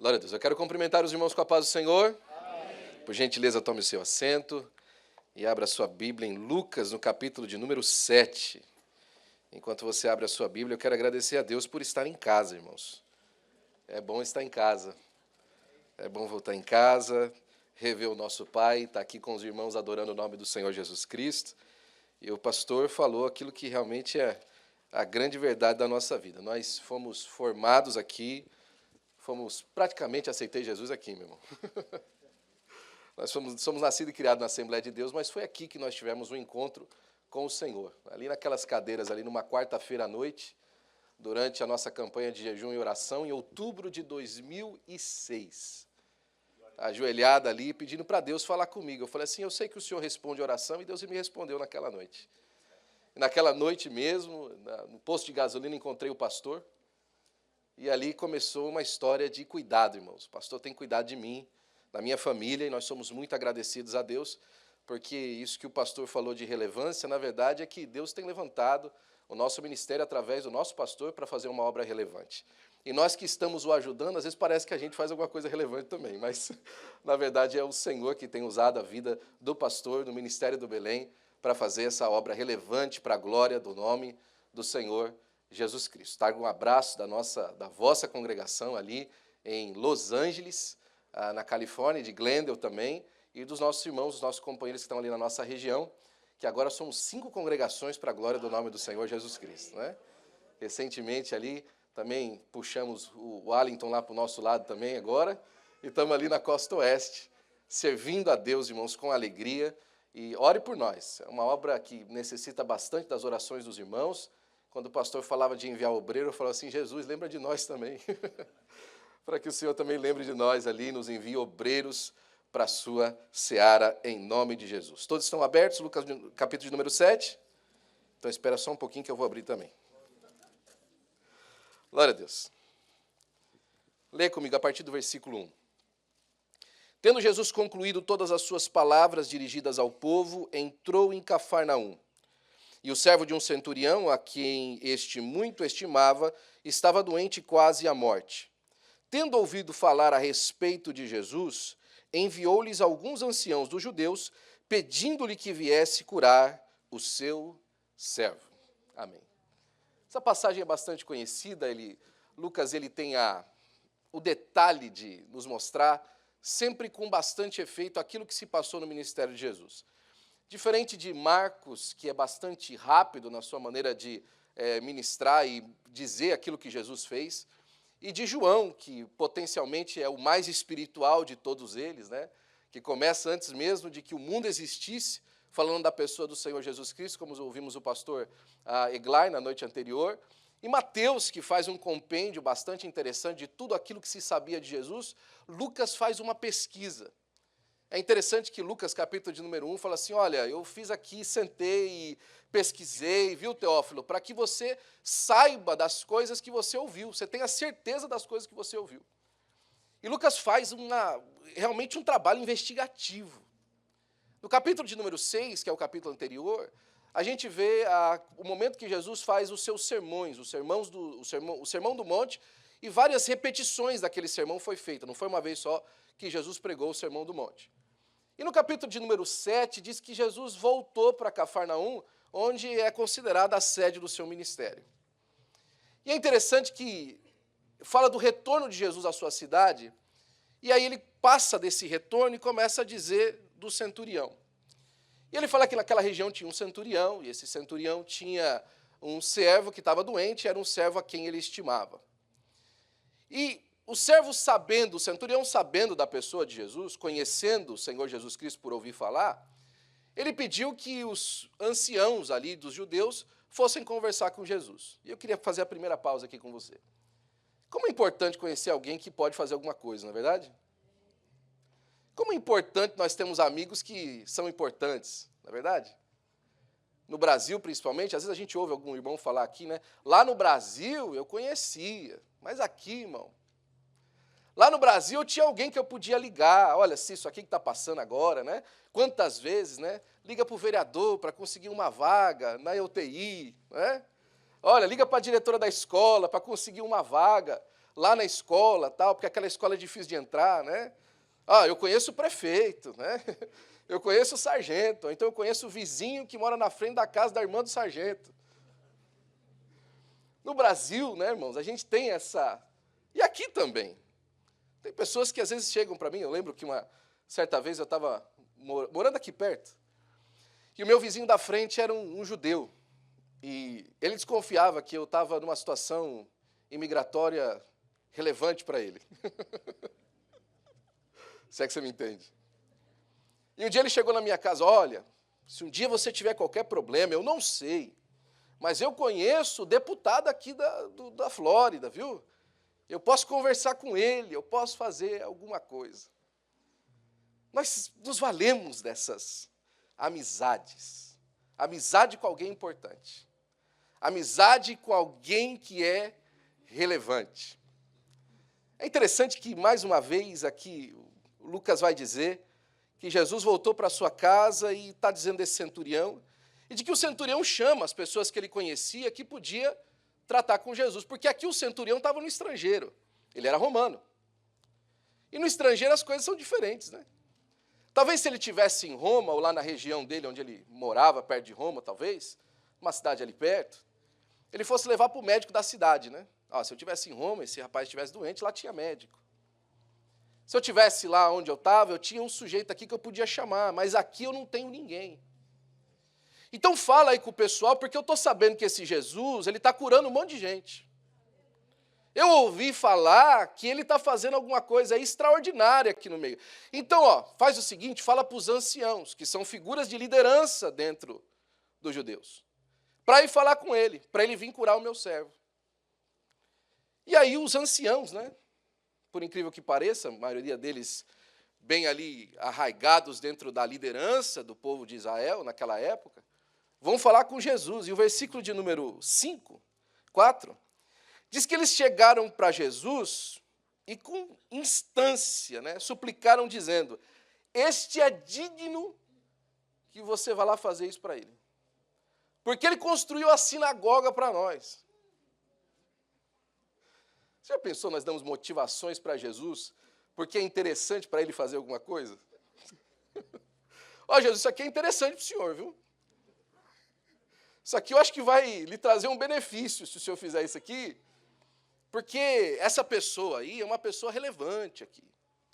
Glória a Deus. Eu quero cumprimentar os irmãos com a paz do Senhor. Amém. Por gentileza, tome o seu assento e abra a sua Bíblia em Lucas, no capítulo de número 7. Enquanto você abre a sua Bíblia, eu quero agradecer a Deus por estar em casa, irmãos. É bom estar em casa. É bom voltar em casa, rever o nosso Pai, estar aqui com os irmãos adorando o nome do Senhor Jesus Cristo. E o pastor falou aquilo que realmente é a grande verdade da nossa vida. Nós fomos formados aqui, praticamente aceitei Jesus aqui, meu irmão. Nós somos nascidos e criados na Assembleia de Deus, mas foi aqui que nós tivemos um encontro com o Senhor. Ali naquelas cadeiras, ali numa quarta-feira à noite, durante a nossa campanha de jejum e oração, em outubro de 2006. Ajoelhada ali, pedindo para Deus falar comigo. Eu falei assim, eu sei que o Senhor responde oração, e Deus me respondeu naquela noite. E naquela noite mesmo, no posto de gasolina, encontrei o pastor, e ali começou uma história de cuidado, irmãos. O pastor tem cuidado de mim, da minha família, e nós somos muito agradecidos a Deus, porque isso que o pastor falou de relevância, na verdade, é que Deus tem levantado o nosso ministério através do nosso pastor para fazer uma obra relevante. E nós que estamos o ajudando, às vezes parece que a gente faz alguma coisa relevante também, mas, na verdade, é o Senhor que tem usado a vida do pastor, do Ministério do Belém, para fazer essa obra relevante para a glória do nome do Senhor Jesus Cristo. Trago um abraço da vossa congregação ali em Los Angeles, na Califórnia, de Glendale também, e dos nossos irmãos, dos nossos companheiros que estão ali na nossa região, que agora somos 5 congregações para a glória do nome do Senhor Jesus Cristo, né? Recentemente ali também puxamos o Wellington lá para o nosso lado também agora, e estamos ali na costa oeste, servindo a Deus, irmãos, com alegria, e ore por nós. É uma obra que necessita bastante das orações dos irmãos. Quando o pastor falava de enviar obreiro, eu falava assim, Jesus, lembra de nós também. Para que o Senhor também lembre de nós ali, nos envie obreiros para a sua seara, em nome de Jesus. Todos estão abertos, Lucas, capítulo de número 7? Então espera só um pouquinho que eu vou abrir também. Glória a Deus. Leia comigo a partir do versículo 1. Tendo Jesus concluído todas as suas palavras dirigidas ao povo, entrou em Cafarnaum. E o servo de um centurião, a quem este muito estimava, estava doente quase à morte. Tendo ouvido falar a respeito de Jesus, enviou-lhes alguns anciãos dos judeus, pedindo-lhe que viesse curar o seu servo. Amém. Essa passagem é bastante conhecida. Lucas tem o detalhe de nos mostrar, sempre com bastante efeito, aquilo que se passou no ministério de Jesus. Diferente de Marcos, que é bastante rápido na sua maneira de ministrar e dizer aquilo que Jesus fez, e de João, que potencialmente é o mais espiritual de todos eles, né? Que começa antes mesmo de que o mundo existisse, falando da pessoa do Senhor Jesus Cristo, como ouvimos o pastor Eglar na noite anterior. E Mateus, que faz um compêndio bastante interessante de tudo aquilo que se sabia de Jesus, Lucas faz uma pesquisa. É interessante que Lucas, capítulo de número 1, fala assim, olha, eu fiz aqui, sentei e pesquisei, viu, Teófilo, para que você saiba das coisas que você ouviu, você tenha certeza das coisas que você ouviu. E Lucas faz realmente um trabalho investigativo. No capítulo de número 6, que é o capítulo anterior, a gente vê o momento que Jesus faz os seus sermões, o Sermão do Monte, e várias repetições daquele sermão foi feita, não foi uma vez só que Jesus pregou o Sermão do Monte. E no capítulo de número 7, diz que Jesus voltou para Cafarnaum, onde é considerada a sede do seu ministério. E é interessante que fala do retorno de Jesus à sua cidade, e aí ele passa desse retorno e começa a dizer do centurião. E ele fala que naquela região tinha um centurião, e esse centurião tinha um servo que estava doente, era um servo a quem ele estimava. E o centurião sabendo da pessoa de Jesus, conhecendo o Senhor Jesus Cristo por ouvir falar, ele pediu que os anciãos ali dos judeus fossem conversar com Jesus. E eu queria fazer a primeira pausa aqui com você. Como é importante conhecer alguém que pode fazer alguma coisa, não é verdade? Como é importante nós termos amigos que são importantes, não é verdade? No Brasil, principalmente, às vezes a gente ouve algum irmão falar aqui, né? Lá no Brasil eu conhecia, mas aqui, irmão, lá no Brasil eu tinha alguém que eu podia ligar. Olha, se isso aqui que está passando agora, né? Quantas vezes, né? Liga para o vereador para conseguir uma vaga na UTI, né? Olha, liga para a diretora da escola para conseguir uma vaga. lá na escola, tal, porque aquela escola é difícil de entrar, né? Eu conheço o prefeito, né? Eu conheço o sargento, ou então eu conheço o vizinho que mora na frente da casa da irmã do sargento. No Brasil, né, irmãos, a gente tem essa... E aqui também. Tem pessoas que às vezes chegam para mim, eu lembro que uma certa vez eu estava morando aqui perto, e o meu vizinho da frente era um judeu, e ele desconfiava que eu estava numa situação imigratória relevante para ele. Se é que você me entende. E um dia ele chegou na minha casa, olha, se um dia você tiver qualquer problema, eu não sei, mas eu conheço o deputado aqui da Flórida, viu? Eu posso conversar com ele, eu posso fazer alguma coisa. Nós nos valemos dessas amizades. Amizade com alguém importante. Amizade com alguém que é relevante. É interessante que, mais uma vez, aqui, Lucas vai dizer que Jesus voltou para sua casa e está dizendo desse centurião, e de que o centurião chama as pessoas que ele conhecia que podia tratar com Jesus, porque aqui o centurião estava no estrangeiro, ele era romano. E no estrangeiro as coisas são diferentes, né? Talvez se ele estivesse em Roma, ou lá na região dele, onde ele morava, perto de Roma, talvez, uma cidade ali perto, ele fosse levar para o médico da cidade, né? Se eu estivesse em Roma, esse rapaz estivesse doente, lá tinha médico. Se eu estivesse lá onde eu estava, eu tinha um sujeito aqui que eu podia chamar, mas aqui eu não tenho ninguém. Então fala aí com o pessoal, porque eu estou sabendo que esse Jesus, ele está curando um monte de gente. Eu ouvi falar que ele está fazendo alguma coisa extraordinária aqui no meio. Então, faz o seguinte, fala para os anciãos, que são figuras de liderança dentro dos judeus, para ir falar com ele, para ele vir curar o meu servo. E aí os anciãos, né? Por incrível que pareça, a maioria deles bem ali arraigados dentro da liderança do povo de Israel naquela época, vão falar com Jesus. E o versículo de número 4, diz que eles chegaram para Jesus e com instância, né, suplicaram dizendo, este é digno que você vá lá fazer isso para ele. Porque ele construiu a sinagoga para nós. Você já pensou, nós damos motivações para Jesus, porque é interessante para ele fazer alguma coisa? Jesus, isso aqui é interessante para o senhor, viu? Isso aqui eu acho que vai lhe trazer um benefício, se o senhor fizer isso aqui, porque essa pessoa aí é uma pessoa relevante aqui,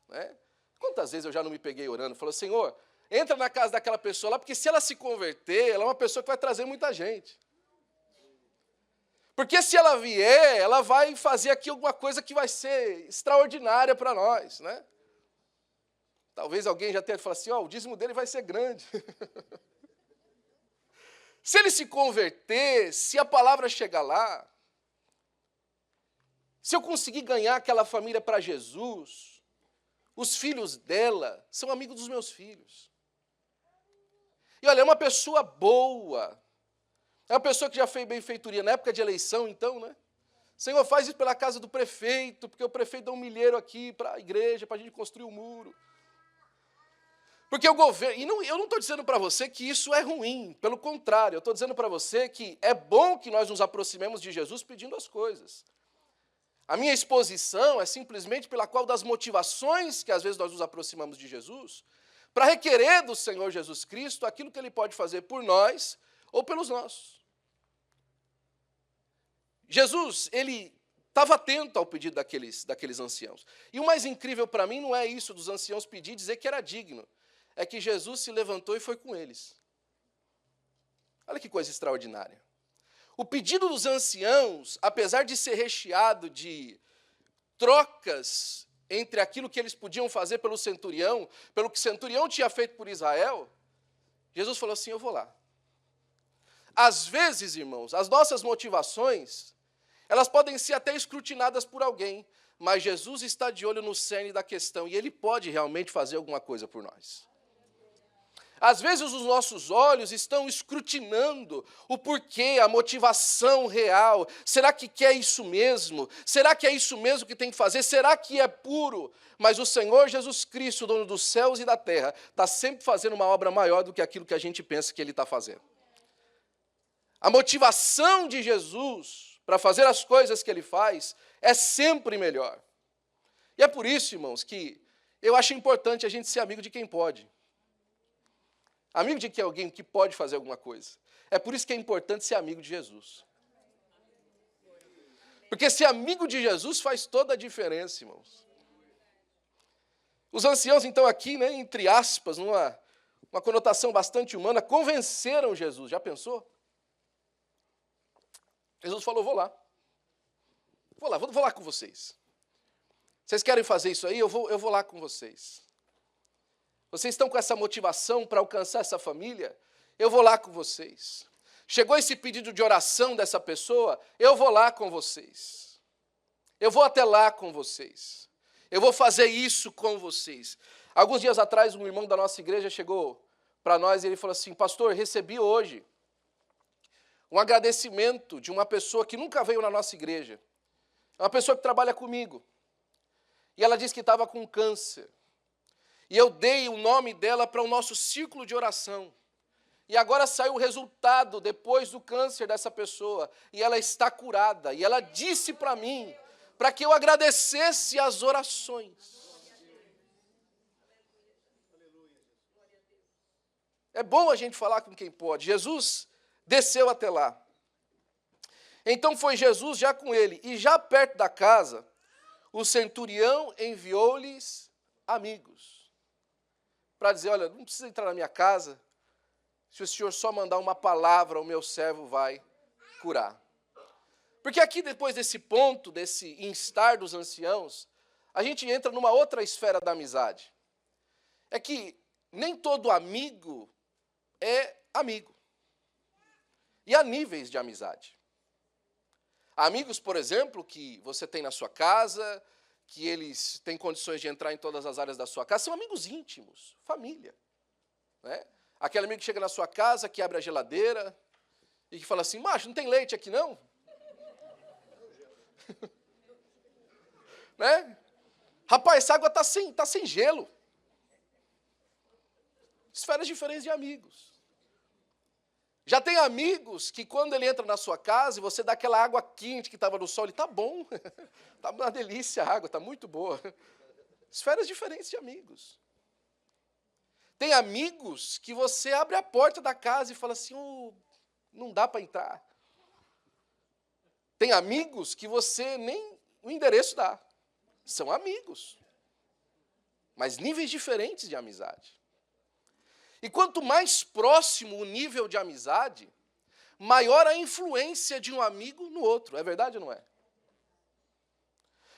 né? Quantas vezes eu já não me peguei orando, falou, Senhor, entra na casa daquela pessoa lá, porque se ela se converter, ela é uma pessoa que vai trazer muita gente. Porque se ela vier, ela vai fazer aqui alguma coisa que vai ser extraordinária para nós, né? Talvez alguém já tenha falado assim, o dízimo dele vai ser grande. Se ele se converter, se a palavra chegar lá, se eu conseguir ganhar aquela família para Jesus, os filhos dela são amigos dos meus filhos. E olha, é uma pessoa boa. É uma pessoa que já fez benfeitoria na época de eleição, então, né? Senhor, faz isso pela casa do prefeito, porque o prefeito dá um milheiro aqui para a igreja, para a gente construir um muro. Porque o governo... E eu não estou dizendo para você que isso é ruim, pelo contrário, eu estou dizendo para você que é bom que nós nos aproximemos de Jesus pedindo as coisas. A minha exposição é simplesmente pela qual das motivações que às vezes nós nos aproximamos de Jesus, para requerer do Senhor Jesus Cristo aquilo que Ele pode fazer por nós ou pelos nossos. Jesus, ele estava atento ao pedido daqueles anciãos. E o mais incrível para mim não é isso dos anciãos pedir e dizer que era digno. É que Jesus se levantou e foi com eles. Olha que coisa extraordinária. O pedido dos anciãos, apesar de ser recheado de trocas entre aquilo que eles podiam fazer pelo centurião, pelo que o centurião tinha feito por Israel, Jesus falou assim, eu vou lá. Às vezes, irmãos, as nossas motivações, elas podem ser até escrutinadas por alguém, mas Jesus está de olho no cerne da questão e Ele pode realmente fazer alguma coisa por nós. Às vezes os nossos olhos estão escrutinando o porquê, a motivação real. Será que quer isso mesmo? Será que é isso mesmo que tem que fazer? Será que é puro? Mas o Senhor Jesus Cristo, dono dos céus e da terra, está sempre fazendo uma obra maior do que aquilo que a gente pensa que Ele está fazendo. A motivação de Jesus para fazer as coisas que Ele faz é sempre melhor. E é por isso, irmãos, que eu acho importante a gente ser amigo de quem pode. Amigo de alguém que pode fazer alguma coisa. É por isso que é importante ser amigo de Jesus. Porque ser amigo de Jesus faz toda a diferença, irmãos. Os anciãos, então, aqui, né, entre aspas, uma conotação bastante humana, convenceram Jesus. Já pensou? Jesus falou, vou lá com vocês. Vocês querem fazer isso aí? Eu vou lá com vocês. Vocês estão com essa motivação para alcançar essa família? Eu vou lá com vocês. Chegou esse pedido de oração dessa pessoa? Eu vou lá com vocês. Eu vou até lá com vocês. Eu vou fazer isso com vocês. Alguns dias atrás, um irmão da nossa igreja chegou para nós e ele falou assim, pastor, recebi hoje um agradecimento de uma pessoa que nunca veio na nossa igreja. É uma pessoa que trabalha comigo. E ela disse que estava com câncer. E eu dei o nome dela para o nosso círculo de oração. E agora saiu o resultado depois do câncer dessa pessoa. E ela está curada. E ela disse para mim, para que eu agradecesse as orações. É bom a gente falar com quem pode. Jesus desceu até lá. Então foi Jesus já com ele. E já perto da casa, o centurião enviou-lhes amigos. Para dizer, olha, não precisa entrar na minha casa. Se o senhor só mandar uma palavra, o meu servo vai curar. Porque aqui, depois desse ponto, desse instar dos anciãos, a gente entra numa outra esfera da amizade. É que nem todo amigo é amigo. E há níveis de amizade. Há amigos, por exemplo, que você tem na sua casa, que eles têm condições de entrar em todas as áreas da sua casa, são amigos íntimos, família. Né? Aquele amigo que chega na sua casa, que abre a geladeira e que fala assim, macho, não tem leite aqui não? Né? Rapaz, essa água está sem gelo. Esferas diferentes de amigos. Já tem amigos que quando ele entra na sua casa e você dá aquela água quente que estava no sol, ele está bom, está uma delícia a água, está muito boa. Esferas diferentes de amigos. Tem amigos que você abre a porta da casa e fala assim, não dá para entrar. Tem amigos que você nem o endereço dá. São amigos. Mas níveis diferentes de amizade. E quanto mais próximo o nível de amizade, maior a influência de um amigo no outro. É verdade ou não é?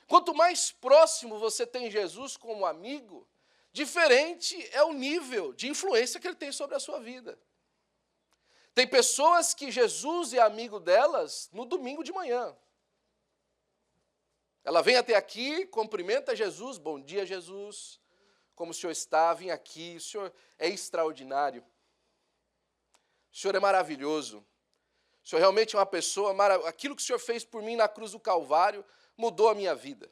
Quanto mais próximo você tem Jesus como amigo, diferente é o nível de influência que ele tem sobre a sua vida. Tem pessoas que Jesus é amigo delas no domingo de manhã. Ela vem até aqui, cumprimenta Jesus, bom dia, Jesus. Como o senhor está, vim aqui, o senhor é extraordinário. O senhor é maravilhoso. O senhor realmente é uma pessoa maravilhosa. Aquilo que o senhor fez por mim na cruz do Calvário mudou a minha vida.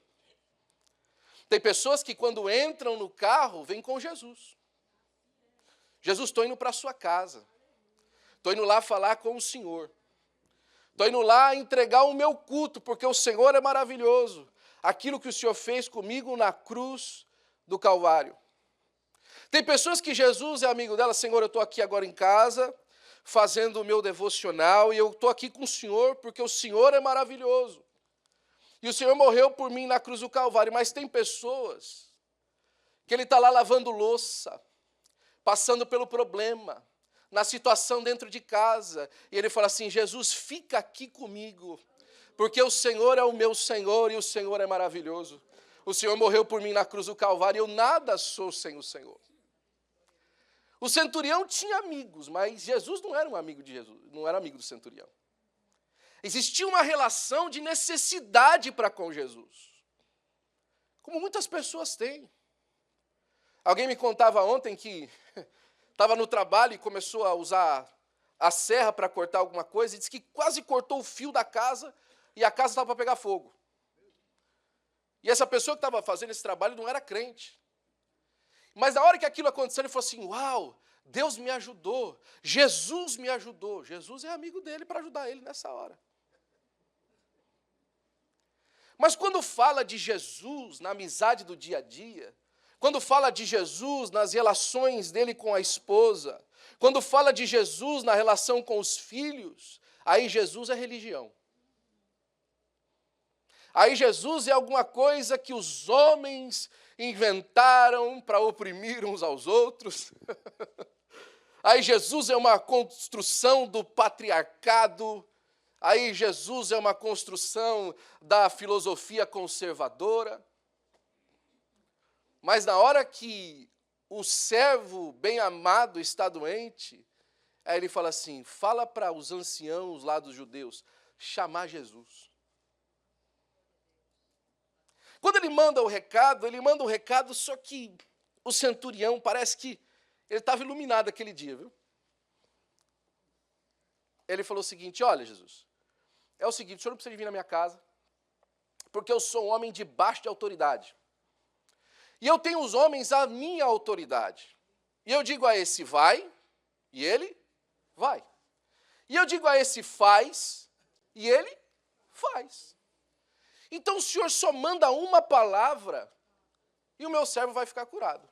Tem pessoas que quando entram no carro, vêm com Jesus. Jesus, estou indo para a sua casa. Estou indo lá falar com o Senhor. Estou indo lá entregar o meu culto, porque o Senhor é maravilhoso. Aquilo que o Senhor fez comigo na cruz do Calvário. Tem pessoas que Jesus é amigo dela. Senhor, eu estou aqui agora em casa, fazendo o meu devocional, e eu estou aqui com o Senhor, porque o Senhor é maravilhoso. E o Senhor morreu por mim na cruz do Calvário. Mas tem pessoas que ele está lá lavando louça, passando pelo problema, na situação dentro de casa, e ele fala assim, Jesus, fica aqui comigo, porque o Senhor é o meu Senhor e o Senhor é maravilhoso. O Senhor morreu por mim na cruz do Calvário e eu nada sou sem o Senhor. O centurião tinha amigos, mas Jesus não era um amigo de Jesus, não era amigo do centurião. Existia uma relação de necessidade para com Jesus, como muitas pessoas têm. Alguém me contava ontem que estava no trabalho e começou a usar a serra para cortar alguma coisa e disse que quase cortou o fio da casa e a casa estava para pegar fogo. E essa pessoa que estava fazendo esse trabalho não era crente. Mas na hora que aquilo aconteceu, ele falou assim, uau, Deus me ajudou, Jesus me ajudou. Jesus é amigo dele para ajudar ele nessa hora. Mas quando fala de Jesus na amizade do dia a dia, quando fala de Jesus nas relações dele com a esposa, quando fala de Jesus na relação com os filhos, aí Jesus é religião. Aí Jesus é alguma coisa que os homens inventaram para oprimir uns aos outros. Aí Jesus é uma construção do patriarcado. Aí Jesus é uma construção da filosofia conservadora. Mas na hora que o servo bem-amado está doente, aí ele fala assim, fala para os anciãos lá dos judeus, chamar Jesus. Quando ele manda o recado, só que o centurião parece que ele estava iluminado aquele dia, viu? Ele falou o seguinte, olha Jesus, é o seguinte, o senhor não precisa vir na minha casa, porque eu sou um homem debaixo de autoridade. E eu tenho os homens à minha autoridade. E eu digo a esse vai, e ele vai. E eu digo a esse faz, e ele faz. Então o senhor só manda uma palavra, e o meu servo vai ficar curado.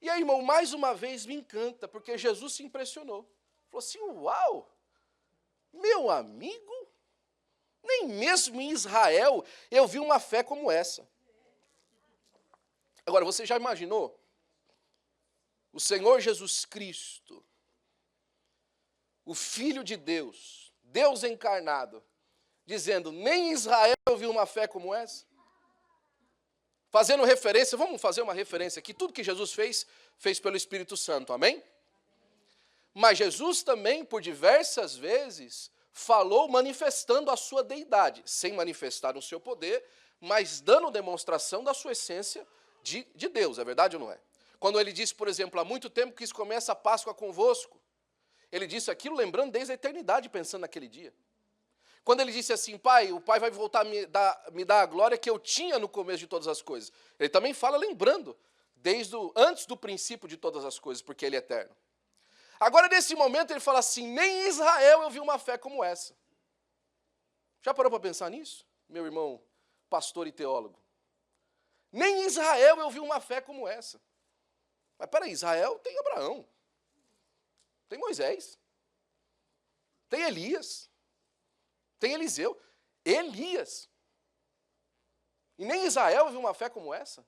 E aí, irmão, mais uma vez me encanta, porque Jesus se impressionou. Falou assim, uau, meu amigo, nem mesmo em Israel eu vi uma fé como essa. Agora, você já imaginou? O Senhor Jesus Cristo, o Filho de Deus, Deus encarnado, dizendo, nem em Israel eu vi uma fé como essa? Fazendo referência, vamos fazer uma referência aqui, tudo que Jesus fez, fez pelo Espírito Santo, amém? Mas Jesus também, por diversas vezes, falou manifestando a sua deidade, sem manifestar o seu poder, mas dando demonstração da sua essência de Deus, é verdade ou não é? Quando ele disse, por exemplo, há muito tempo quis comer essa Páscoa convosco, ele disse aquilo lembrando desde a eternidade, pensando naquele dia. Quando ele disse assim, pai, o pai vai voltar a me dar a glória que eu tinha no começo de todas as coisas. Ele também fala lembrando, antes do princípio de todas as coisas, porque ele é eterno. Agora, nesse momento, ele fala assim, nem em Israel eu vi uma fé como essa. Já parou para pensar nisso, meu irmão, pastor e teólogo? Nem em Israel eu vi uma fé como essa. Mas peraí, Israel tem Abraão, tem Moisés, tem Elias, tem Eliseu, Elias. E nem em Israel eu vi uma fé como essa.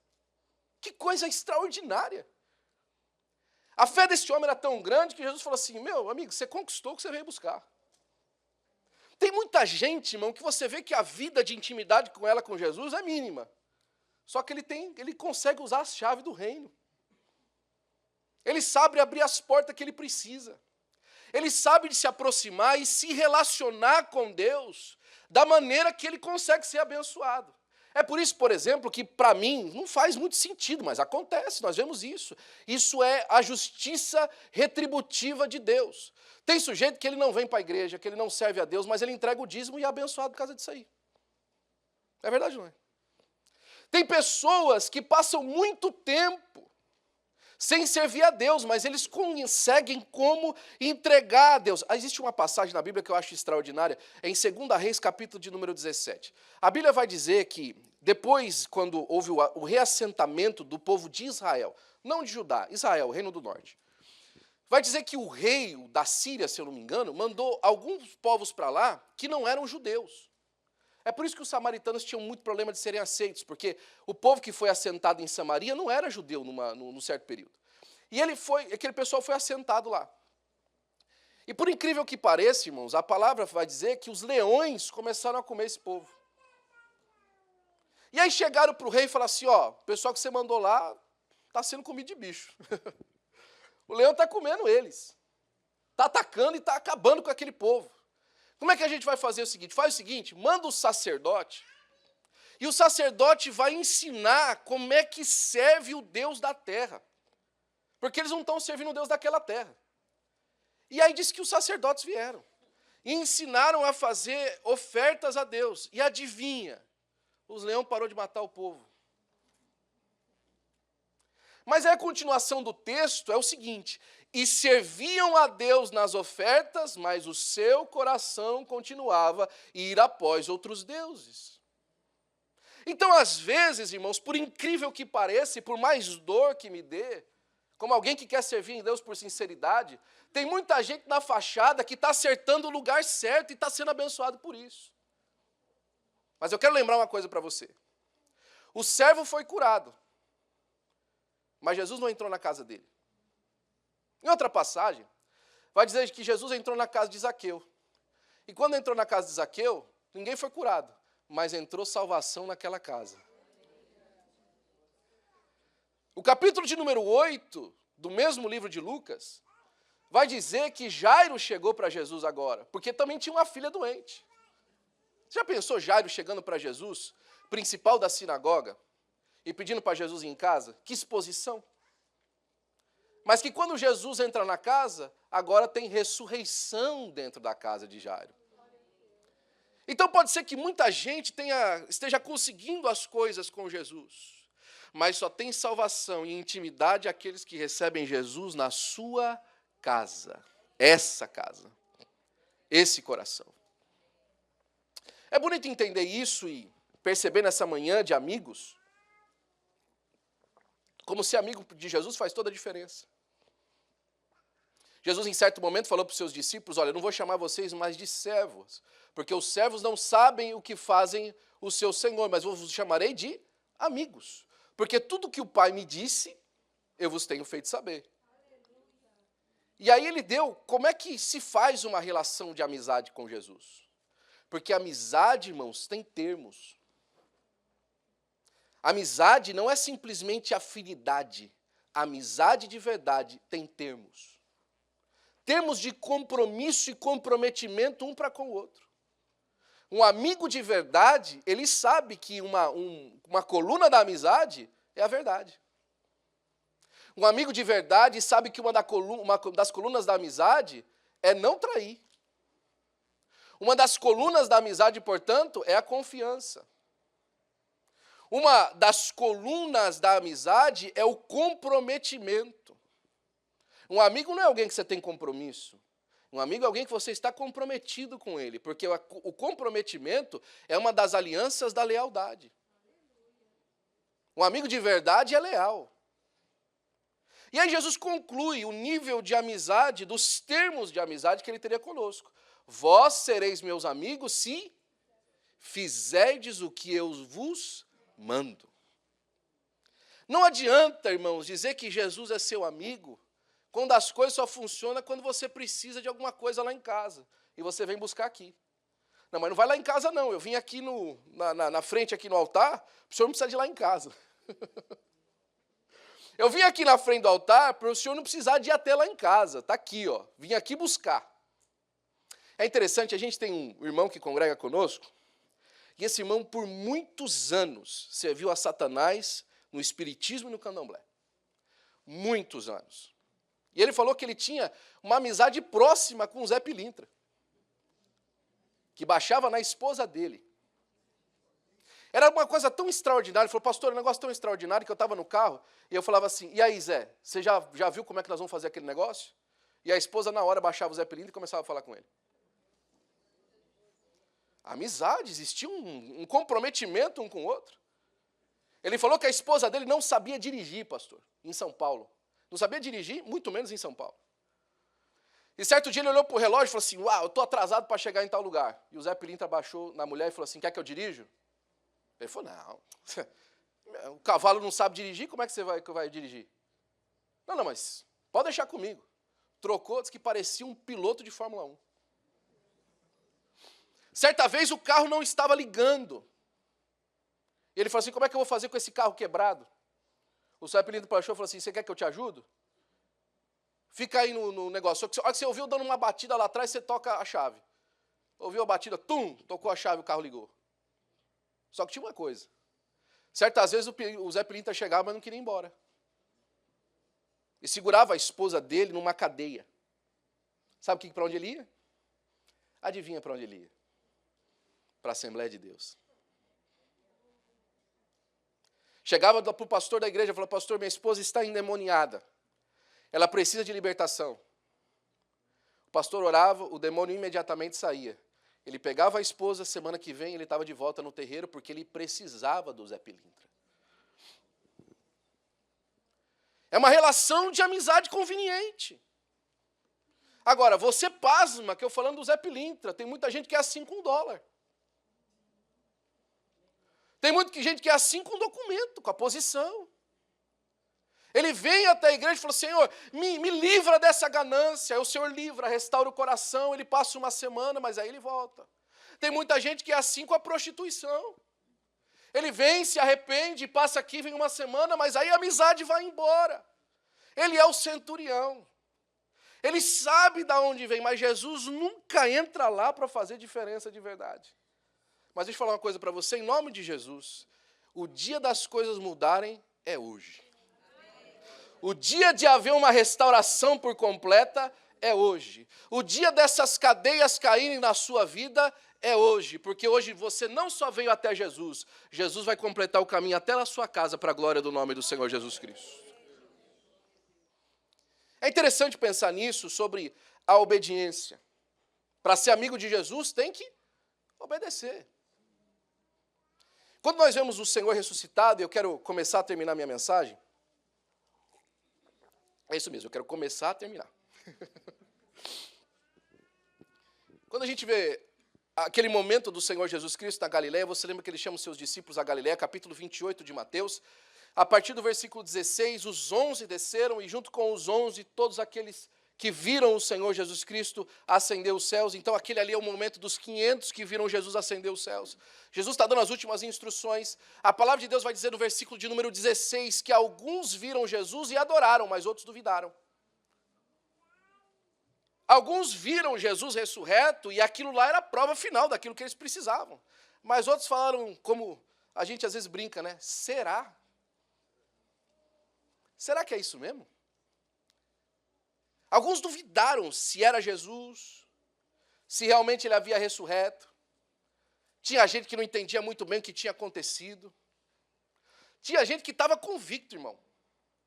Que coisa extraordinária. A fé desse homem era tão grande que Jesus falou assim, meu amigo, você conquistou o que você veio buscar. Tem muita gente, irmão, que você vê que a vida de intimidade com ela, com Jesus, é mínima. Só que ele consegue usar a chave do reino. Ele sabe abrir as portas que ele precisa. Ele sabe de se aproximar e se relacionar com Deus da maneira que ele consegue ser abençoado. É por isso, por exemplo, que para mim não faz muito sentido, mas acontece, nós vemos isso. Isso é a justiça retributiva de Deus. Tem sujeito que ele não vem para a igreja, que ele não serve a Deus, mas ele entrega o dízimo e é abençoado por causa disso aí. É verdade, não é? Tem pessoas que passam muito tempo sem servir a Deus, mas eles conseguem como entregar a Deus. Existe uma passagem na Bíblia que eu acho extraordinária, é em 2 Reis, capítulo de número 17. A Bíblia vai dizer que depois, quando houve o reassentamento do povo de Israel, não de Judá, Israel, o reino do norte, vai dizer que o rei da Síria, se eu não me engano, mandou alguns povos para lá que não eram judeus. É por isso que os samaritanos tinham muito problema de serem aceitos, porque o povo que foi assentado em Samaria não era judeu num certo período. E aquele pessoal foi assentado lá. E por incrível que pareça, irmãos, a palavra vai dizer que os leões começaram a comer esse povo. E aí chegaram para o rei e falaram assim, ó, o pessoal que você mandou lá está sendo comido de bicho. O leão está comendo eles. Está atacando e está acabando com aquele povo. Como é que a gente vai fazer o seguinte? Faz o seguinte, manda o sacerdote, e o sacerdote vai ensinar como é que serve o Deus da terra. Porque eles não estão servindo o Deus daquela terra. E aí diz que os sacerdotes vieram e ensinaram a fazer ofertas a Deus. E adivinha, os leões parou de matar o povo. Mas aí a continuação do texto é o seguinte, e serviam a Deus nas ofertas, mas o seu coração continuava a ir após outros deuses. Então, às vezes, irmãos, por incrível que pareça, e por mais dor que me dê, como alguém que quer servir em Deus por sinceridade, tem muita gente na fachada que está acertando o lugar certo e está sendo abençoado por isso. Mas eu quero lembrar uma coisa para você. O servo foi curado, mas Jesus não entrou na casa dele. Em outra passagem, vai dizer que Jesus entrou na casa de Zaqueu. E quando entrou na casa de Zaqueu, ninguém foi curado, mas entrou salvação naquela casa. O capítulo de número 8, do mesmo livro de Lucas, vai dizer que Jairo chegou para Jesus agora, porque também tinha uma filha doente. Você já pensou Jairo chegando para Jesus, principal da sinagoga, e pedindo para Jesus ir em casa? Que exposição! Mas que quando Jesus entra na casa, agora tem ressurreição dentro da casa de Jairo. Então pode ser que muita gente esteja conseguindo as coisas com Jesus, mas só tem salvação e intimidade aqueles que recebem Jesus na sua casa. Essa casa. Esse coração. É bonito entender isso e perceber nessa manhã de amigos, como ser amigo de Jesus faz toda a diferença. Jesus, em certo momento, falou para os seus discípulos, olha, eu não vou chamar vocês mais de servos, porque os servos não sabem o que fazem o seu Senhor, mas eu vos chamarei de amigos. Porque tudo que o Pai me disse, eu vos tenho feito saber. E aí ele deu, como é que se faz uma relação de amizade com Jesus? Porque amizade, irmãos, tem termos. Amizade não é simplesmente afinidade. Amizade de verdade tem termos. Termos de compromisso e comprometimento um para com o outro. Um amigo de verdade, ele sabe que uma coluna da amizade é a verdade. Um amigo de verdade sabe que uma das colunas da amizade é não trair. Uma das colunas da amizade, portanto, é a confiança. Uma das colunas da amizade é o comprometimento. Um amigo não é alguém que você tem compromisso. Um amigo é alguém que você está comprometido com ele, porque o comprometimento é uma das alianças da lealdade. Um amigo de verdade é leal. E aí Jesus conclui o nível de amizade, dos termos de amizade que ele teria conosco. Vós sereis meus amigos se fizerdes o que eu vos mando. Não adianta, irmãos, dizer que Jesus é seu amigo quando as coisas só funcionam quando você precisa de alguma coisa lá em casa. E você vem buscar aqui. Não, mas não vai lá em casa não. Eu vim aqui na frente, aqui no altar, o senhor não precisa de ir lá em casa. Eu vim aqui na frente do altar para o senhor não precisar de ir até lá em casa. Está aqui, ó. Vim aqui buscar. É interessante, a gente tem um irmão que congrega conosco, e esse irmão, por muitos anos, serviu a Satanás no espiritismo e no candomblé. Muitos anos. E ele falou que ele tinha uma amizade próxima com o Zé Pilintra, que baixava na esposa dele. Era uma coisa tão extraordinária. Ele falou, pastor, um negócio tão extraordinário que eu estava no carro, e eu falava assim, e aí, Zé, você já viu como é que nós vamos fazer aquele negócio? E a esposa, na hora, baixava o Zé Pilintra e começava a falar com ele. Amizade, existia um comprometimento um com o outro. Ele falou que a esposa dele não sabia dirigir, pastor, em São Paulo. Não sabia dirigir, muito menos em São Paulo. E certo dia ele olhou para o relógio e falou assim, uau, eu estou atrasado para chegar em tal lugar. E o Zé Pilintra baixou na mulher e falou assim, quer que eu dirijo? Ele falou, não, o cavalo não sabe dirigir, como é que você vai dirigir? Não, mas pode deixar comigo. Trocou, disse que parecia um piloto de Fórmula 1. Certa vez o carro não estava ligando. E ele falou assim, como é que eu vou fazer com esse carro quebrado? O Zé Pilintra baixou e falou assim, você quer que eu te ajude? Fica aí no negócio. Só que você ouviu dando uma batida lá atrás, você toca a chave. Ouviu a batida, tocou a chave, o carro ligou. Só que tinha uma coisa. Certas vezes o Zé Pilintra chegava, mas não queria ir embora. E segurava a esposa dele numa cadeia. Sabe para onde ele ia? Adivinha para onde ele ia? Para a Assembleia de Deus. Chegava para o pastor da igreja e falava, pastor, minha esposa está endemoniada. Ela precisa de libertação. O pastor orava, o demônio imediatamente saía. Ele pegava a esposa, semana que vem ele estava de volta no terreiro, porque ele precisava do Zé Pilintra. É uma relação de amizade conveniente. Agora, você pasma que eu falando do Zé Pilintra, tem muita gente que é assim com $1. Tem muita gente que é assim com o documento, com a posição. Ele vem até a igreja e fala, Senhor, me livra dessa ganância. Aí o Senhor livra, restaura o coração, ele passa uma semana, mas aí ele volta. Tem muita gente que é assim com a prostituição. Ele vem, se arrepende, passa aqui, vem uma semana, mas aí a amizade vai embora. Ele é o centurião. Ele sabe de onde vem, mas Jesus nunca entra lá para fazer diferença de verdade. Mas deixa eu falar uma coisa para você, em nome de Jesus, o dia das coisas mudarem é hoje. O dia de haver uma restauração por completa é hoje. O dia dessas cadeias caírem na sua vida é hoje, porque hoje você não só veio até Jesus, Jesus vai completar o caminho até na sua casa para a glória do nome do Senhor Jesus Cristo. É interessante pensar nisso, sobre a obediência. Para ser amigo de Jesus, tem que obedecer. Quando nós vemos o Senhor ressuscitado, e eu quero começar a terminar minha mensagem, é isso mesmo, eu quero começar a terminar. Quando a gente vê aquele momento do Senhor Jesus Cristo na Galileia, você lembra que ele chama os seus discípulos à Galileia, capítulo 28 de Mateus, a partir do versículo 16, os 11 desceram, e junto com os 11, todos aqueles que viram o Senhor Jesus Cristo ascender os céus. Então, aquele ali é o momento dos 500 que viram Jesus ascender os céus. Jesus está dando as últimas instruções. A palavra de Deus vai dizer no versículo de número 16, que alguns viram Jesus e adoraram, mas outros duvidaram. Alguns viram Jesus ressurreto, e aquilo lá era a prova final daquilo que eles precisavam. Mas outros falaram, como a gente às vezes brinca, né? Será? Será que é isso mesmo? Alguns duvidaram se era Jesus, se realmente ele havia ressurreto. Tinha gente que não entendia muito bem o que tinha acontecido. Tinha gente que estava convicto, irmão.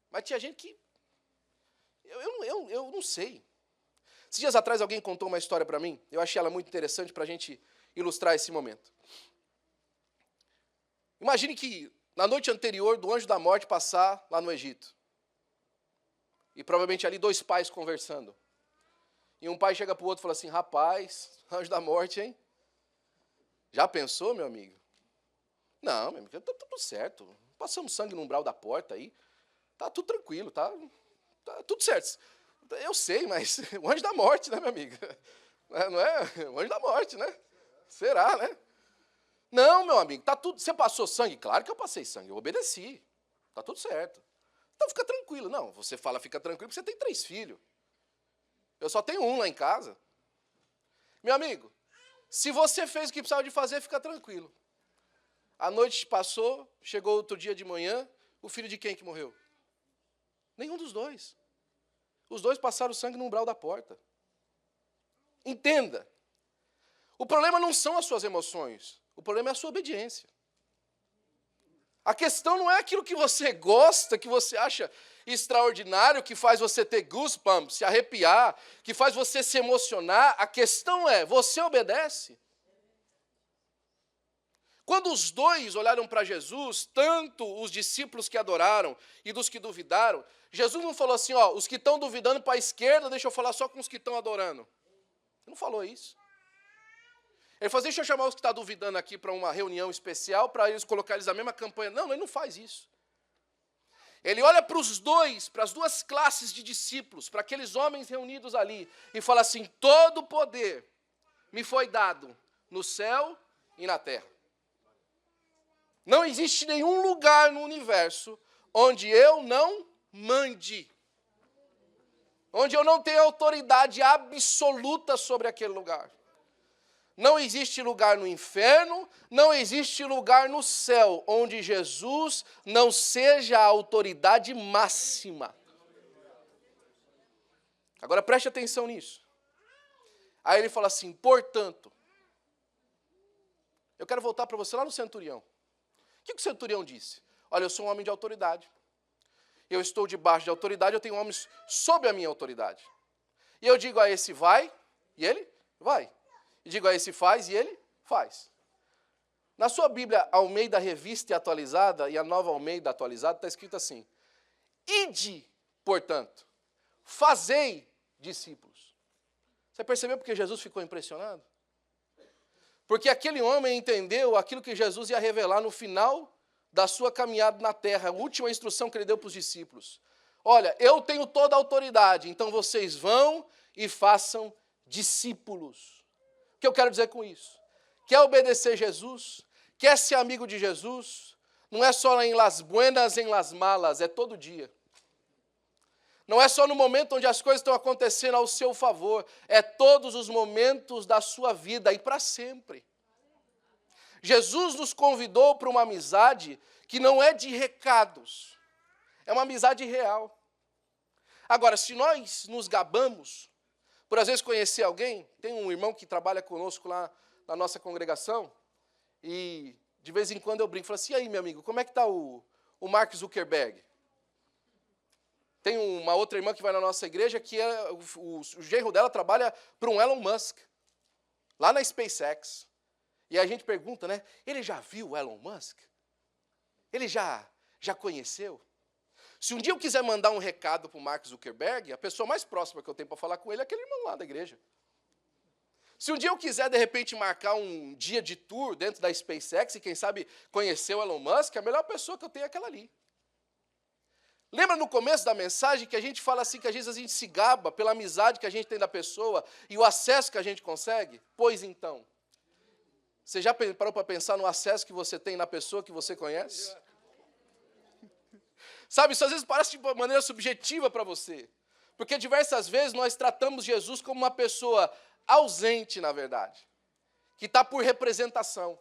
Mas tinha gente que... Eu não sei. Esses dias atrás alguém contou uma história para mim. Eu achei ela muito interessante para a gente ilustrar esse momento. Imagine que na noite anterior do anjo da morte passar lá no Egito. E provavelmente ali 2 pais conversando. E um pai chega para o outro e fala assim, rapaz, anjo da morte, hein? Já pensou, meu amigo? Não, meu amigo, está tudo certo. Passamos sangue no umbral da porta aí. Tá tudo tranquilo, tá tudo certo. Eu sei, mas o anjo da morte, né, meu amigo? Não é? O anjo da morte, né? Será, né? Não, meu amigo, tá tudo... Você passou sangue? Claro que eu passei sangue, eu obedeci. Tá tudo certo. Então fica tranquilo. Não, você fala fica tranquilo porque você tem 3 filhos. Eu só tenho 1 lá em casa. Meu amigo, se você fez o que precisava de fazer, fica tranquilo. A noite passou, chegou outro dia de manhã, o filho de quem que morreu? Nenhum dos 2. Os 2 passaram sangue no umbral da porta. Entenda. O problema não são as suas emoções. O problema é a sua obediência. A questão não é aquilo que você gosta, que você acha extraordinário, que faz você ter goosebumps, se arrepiar, que faz você se emocionar. A questão é, você obedece? Quando os 2 olharam para Jesus, tanto os discípulos que adoraram e dos que duvidaram, Jesus não falou assim, ó, os que estão duvidando para a esquerda, deixa eu falar só com os que estão adorando. Ele não falou isso. Ele falou, deixa eu chamar os que estão duvidando aqui para uma reunião especial, para eles colocar eles na mesma campanha. Não, ele não faz isso. Ele olha para os 2, para as 2 classes de discípulos, para aqueles homens reunidos ali, e fala assim, todo poder me foi dado no céu e na terra. Não existe nenhum lugar no universo onde eu não mande. Onde eu não tenho autoridade absoluta sobre aquele lugar. Não existe lugar no inferno, não existe lugar no céu, onde Jesus não seja a autoridade máxima. Agora preste atenção nisso. Aí ele fala assim, portanto, eu quero voltar para você lá no centurião. O que o centurião disse? Olha, eu sou um homem de autoridade. Eu estou debaixo de autoridade, eu tenho homens sob a minha autoridade. E eu digo a esse, vai, e ele vai. E digo a esse faz, e ele faz. Na sua Bíblia, Almeida Revista e Atualizada, e a Nova Almeida Atualizada, está escrito assim: ide, portanto, fazei discípulos. Você percebeu porque Jesus ficou impressionado? Porque aquele homem entendeu aquilo que Jesus ia revelar no final da sua caminhada na terra, a última instrução que ele deu para os discípulos. Olha, eu tenho toda a autoridade, então vocês vão e façam discípulos. O que eu quero dizer com isso? Quer obedecer Jesus? Quer ser amigo de Jesus? Não é só em las buenas, em las malas, é todo dia. Não é só no momento onde as coisas estão acontecendo ao seu favor, é todos os momentos da sua vida e para sempre. Jesus nos convidou para uma amizade que não é de recados, é uma amizade real. Agora, se nós nos gabamos, por às vezes conhecer alguém, tem um irmão que trabalha conosco lá na nossa congregação, e de vez em quando eu brinco, falo assim: e aí, meu amigo, como é que está o Mark Zuckerberg? Tem uma outra irmã que vai na nossa igreja, que o genro dela trabalha para um Elon Musk, lá na SpaceX. E a gente pergunta, né, ele já viu o Elon Musk? Ele já conheceu? Se um dia eu quiser mandar um recado para o Mark Zuckerberg, a pessoa mais próxima que eu tenho para falar com ele é aquele irmão lá da igreja. Se um dia eu quiser, de repente, marcar um dia de tour dentro da SpaceX e, quem sabe, conhecer o Elon Musk, a melhor pessoa que eu tenho é aquela ali. Lembra no começo da mensagem que a gente fala assim, que às vezes a gente se gaba pela amizade que a gente tem da pessoa e o acesso que a gente consegue? Pois então, você já parou para pensar no acesso que você tem na pessoa que você conhece? Sabe, isso às vezes parece de maneira subjetiva para você. Porque diversas vezes nós tratamos Jesus como uma pessoa ausente, na verdade, que está por representação.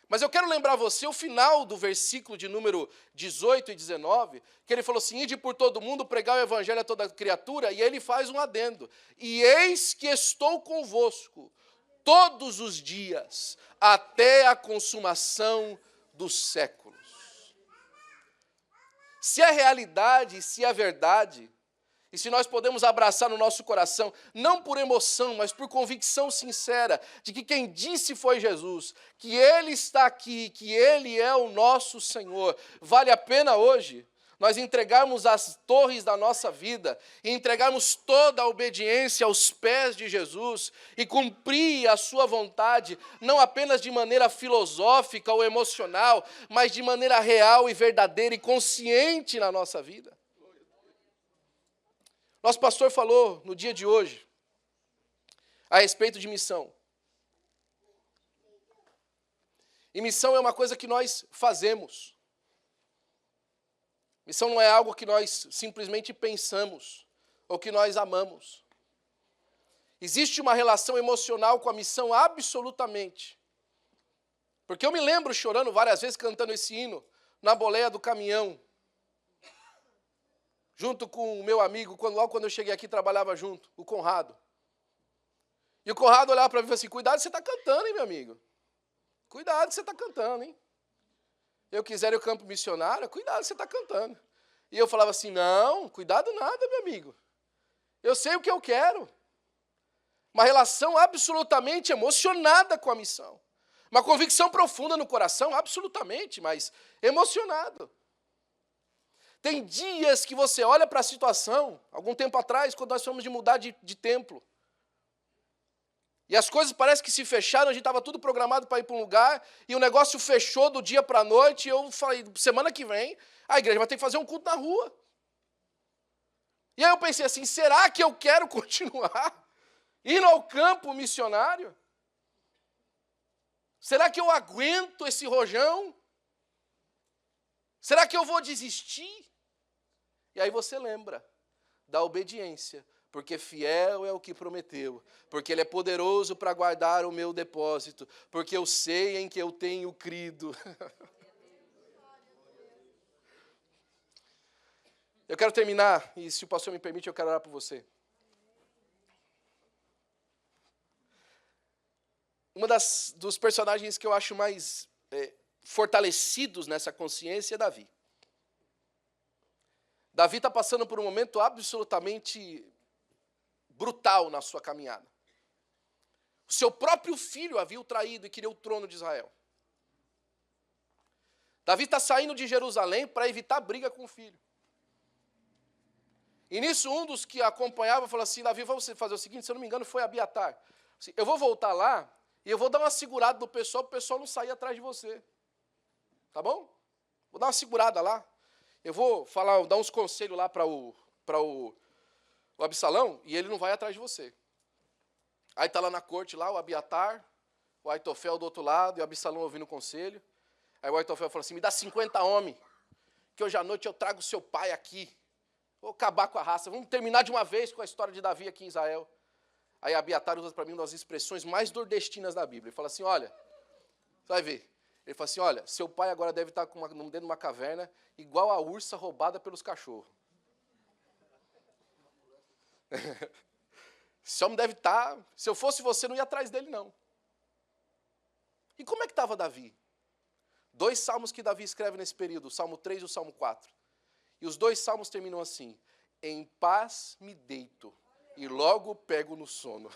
Mas eu quero lembrar você o final do versículo de número 18 e 19, que ele falou assim: ide por todo mundo, pregar o evangelho a toda criatura, e ele faz um adendo: e eis que estou convosco todos os dias, até a consumação dos séculos. Se é realidade, se é verdade, e se nós podemos abraçar no nosso coração, não por emoção, mas por convicção sincera, de que quem disse foi Jesus, que Ele está aqui, que Ele é o nosso Senhor, vale a pena hoje nós entregarmos as torres da nossa vida e entregarmos toda a obediência aos pés de Jesus e cumprir a sua vontade, não apenas de maneira filosófica ou emocional, mas de maneira real e verdadeira e consciente na nossa vida. Nosso pastor falou no dia de hoje a respeito de missão. E missão é uma coisa que nós fazemos. Missão não é algo que nós simplesmente pensamos ou que nós amamos. Existe uma relação emocional com a missão, absolutamente. Porque eu me lembro chorando várias vezes cantando esse hino na boleia do caminhão, junto com o meu amigo, logo quando eu cheguei aqui, trabalhava junto, o Conrado. E o Conrado olhava para mim e falou assim: cuidado, você está cantando, hein, meu amigo? Cuidado, você está cantando, hein? Eu quiser ir ao campo missionário, cuidado, você está cantando. E eu falava assim: não, cuidado nada, meu amigo. Eu sei o que eu quero. Uma relação absolutamente emocionada com a missão. Uma convicção profunda no coração, absolutamente, mas emocionado. Tem dias que você olha para a situação, algum tempo atrás, quando nós fomos de mudar de templo, e as coisas parecem que se fecharam, a gente estava tudo programado para ir para um lugar, e o negócio fechou do dia para a noite, e eu falei: semana que vem, a igreja vai ter que fazer um culto na rua. E aí eu pensei assim: será que eu quero continuar indo ao campo missionário? Será que eu aguento esse rojão? Será que eu vou desistir? E aí você lembra da obediência, porque fiel é o que prometeu, porque Ele é poderoso para guardar o meu depósito, porque eu sei em que eu tenho crido. Eu quero terminar, e se o pastor me permite, eu quero orar por você. Dos personagens que eu acho mais fortalecidos nessa consciência é Davi. Davi está passando por um momento absolutamente brutal na sua caminhada. O seu próprio filho havia o traído e queria o trono de Israel. Davi está saindo de Jerusalém para evitar briga com o filho. E nisso um dos que acompanhava falou assim, Davi, vamos fazer o seguinte, se eu não me engano foi Abiatar. Eu vou voltar lá e eu vou dar uma segurada no pessoal, para o pessoal não sair atrás de você. Tá bom? Vou dar uma segurada lá. Eu vou dar uns conselhos lá para o Absalão e ele não vai atrás de você. Aí está lá na corte, lá, o Abiatar, o Aitofel do outro lado e o Absalão ouvindo o conselho. Aí o Aitofel falou assim, me dá 50 homens, que hoje à noite eu trago seu pai aqui. Vou acabar com a raça, vamos terminar de uma vez com a história de Davi aqui em Israel. Aí Abiatar usa para mim uma das expressões mais nordestinas da Bíblia. Ele fala assim, olha, você vai ver. Ele fala assim, olha, seu pai agora deve estar dentro de uma caverna igual a ursa roubada pelos cachorros. Esse homem deve estar, se eu fosse você, não ia atrás dele, não. E como é que estava Davi? 2 salmos que Davi escreve nesse período, o Salmo 3 e o Salmo 4. E os 2 salmos terminam assim, em paz me deito e logo pego no sono.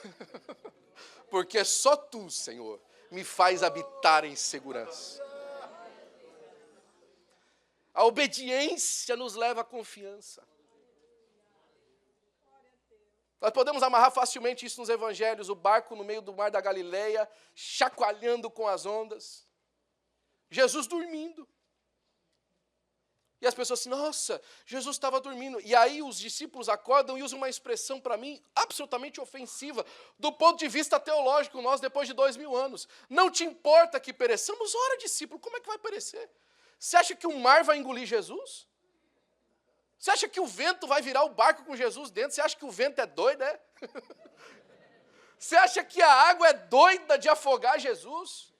Porque só tu, Senhor, me faz habitar em segurança. A obediência nos leva à confiança. Nós podemos amarrar facilmente isso nos evangelhos, o barco no meio do mar da Galileia, chacoalhando com as ondas. Jesus dormindo. E as pessoas assim, nossa, Jesus estava dormindo. E aí os discípulos acordam e usam uma expressão para mim absolutamente ofensiva, do ponto de vista teológico, nós depois de 2000 anos. Não te importa que pereçamos? Ora, discípulo, como é que vai perecer? Você acha que o mar vai engolir Jesus? Você acha que o vento vai virar o barco com Jesus dentro? Você acha que o vento é doido, é? Você acha que a água é doida de afogar Jesus?